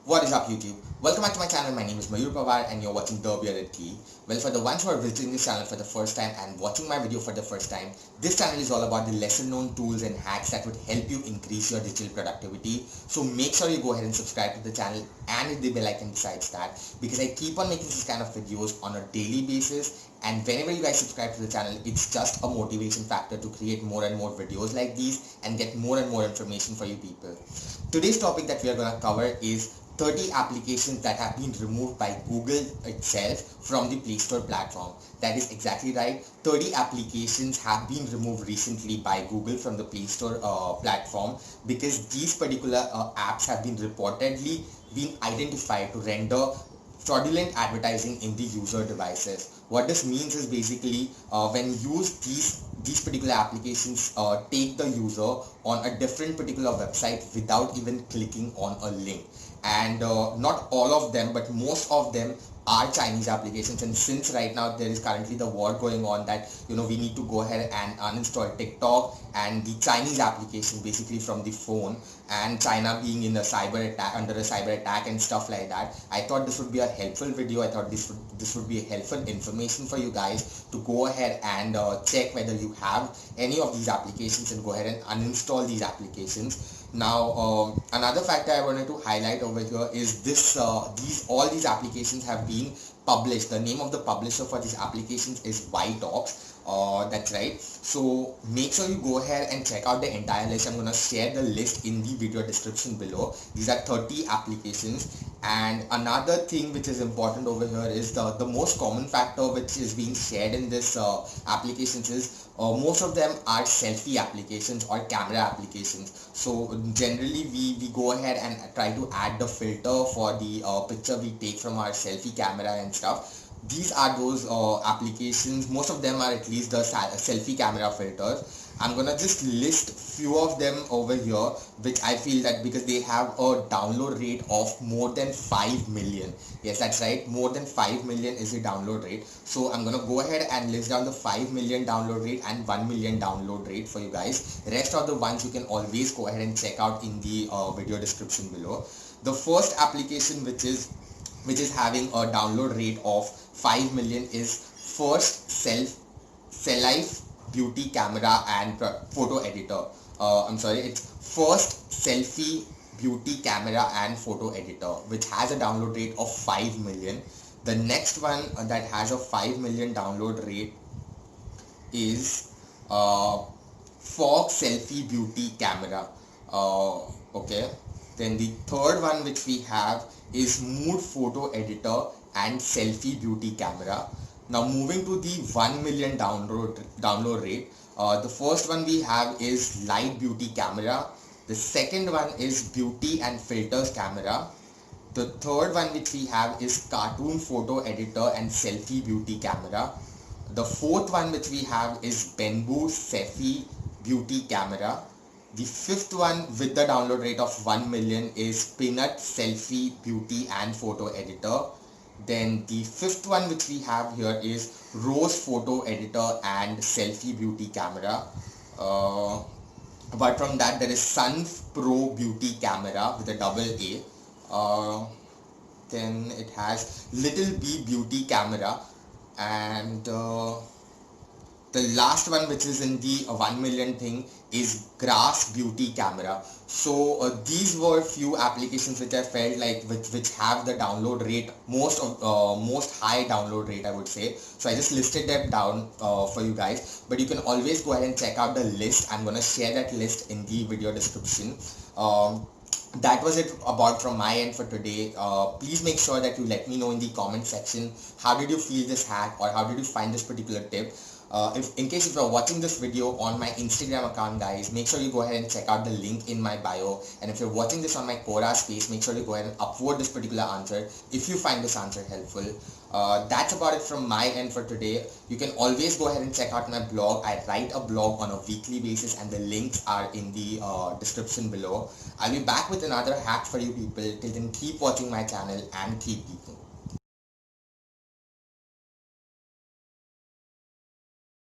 What is up YouTube? Welcome back to my channel. My name is Yoriko Camera and you're watching The Bearded Tea. Well, for the ones who are visiting this channel for the first time and watching my video for the first time, this channel is all about the lesser known tools and hacks that would help you increase your digital productivity. So make sure you go ahead and subscribe to the channel and hit the bell icon besides that, because I keep on making this kind of videos on a daily basis, and whenever you guys subscribe to the channel, it's just a motivation factor to create more and more videos like these and get more and more information for you people. Today's topic that we are going to cover is 30 applications that have been removed by Google itself from the Playstore platform. That is exactly right. 30 applications have been removed recently by Google from the Playstore platform because these particular apps have been reportedly been identified to render fraudulent advertising in the user devices. What this means is basically when you use these particular applications, take the user on a different particular website without even clicking on a link. And not all of them, but most of them are Chinese applications. And since right now there is currently the war going on that we need to go ahead and uninstall TikTok and the Chinese application basically from the phone, and China being in a cyber attack, under a cyber attack and stuff like that, I thought this would be a helpful video. I thought this would be a helpful information for you guys to go ahead and check whether you have any of these applications and go ahead and uninstall these applications. Now another factor I wanted to highlight over here is this all these applications have been published. The name of the publisher for these applications is Whiteops. That's right. So make sure you go ahead and check out the entire list. I'm gonna share the list in the video description below. These are 30 applications. And another thing which is important over here is the most common factor which is being shared in this applications is most of them are selfie applications or camera applications. So generally we go ahead and try to add the filter for the picture we take from our selfie camera and stuff. These are those applications. Most of them are at least the selfie camera filters. I'm gonna just list few of them over here which I feel that because they have a download rate of more than 5 million. Yes, that's right, more than 5 million is the download rate. So I'm gonna go ahead and list down the 5 million download rate and 1 million download rate for you guys. Rest of the ones you can always go ahead and check out in the video description below. The first application which is having a download rate of 5 million is first Selife Beauty Camera and photo editor. It's first Selfie Beauty Camera and photo editor, which has a download rate of 5 million. The next one that has a 5 million download rate is Fox Selfie Beauty Camera. Okay. Then the third one which we have is Mood Photo Editor and Selfie Beauty Camera. Now moving to the 1 million download rate, the first one we have is Lite Beauty Camera. The second one is Beauty and Filters Camera. The third one which we have is Cartoon Photo Editor and Selfie Beauty Camera. The fourth one which we have is Benbu Selfie Beauty Camera. The fifth one with the download rate of 1 million is Pinut Selfie Beauty and Photo Editor. Then the fifth one which we have here is Rose Photo Editor and Selfie Beauty Camera. Apart from that, there is Sun Pro Beauty Camera with a double A. Then it has Little B Beauty Camera, and the last one which is in the 1 million thing is Grass Beauty Camera. So these were few applications which I felt like which have the download rate, most high download rate I would say. So I just listed them down for you guys, but you can always go ahead and check out the list. I'm gonna share that list in the video description. That was it about from my end for today. Please make sure that you let me know in the comment section how did you feel this hack, or how did you find this particular tip. In case if you're watching this video on my Instagram account, guys, make sure you go ahead and check out the link in my bio. And if you're watching this on my Quora space, make sure you go ahead and upvote this particular answer if you find this answer helpful. That's about it from my end for today. You can always go ahead and check out my blog. I write a blog on a weekly basis and the links are in the description below. I'll be back with another hack for you people. Till then, keep watching my channel and keep geeking.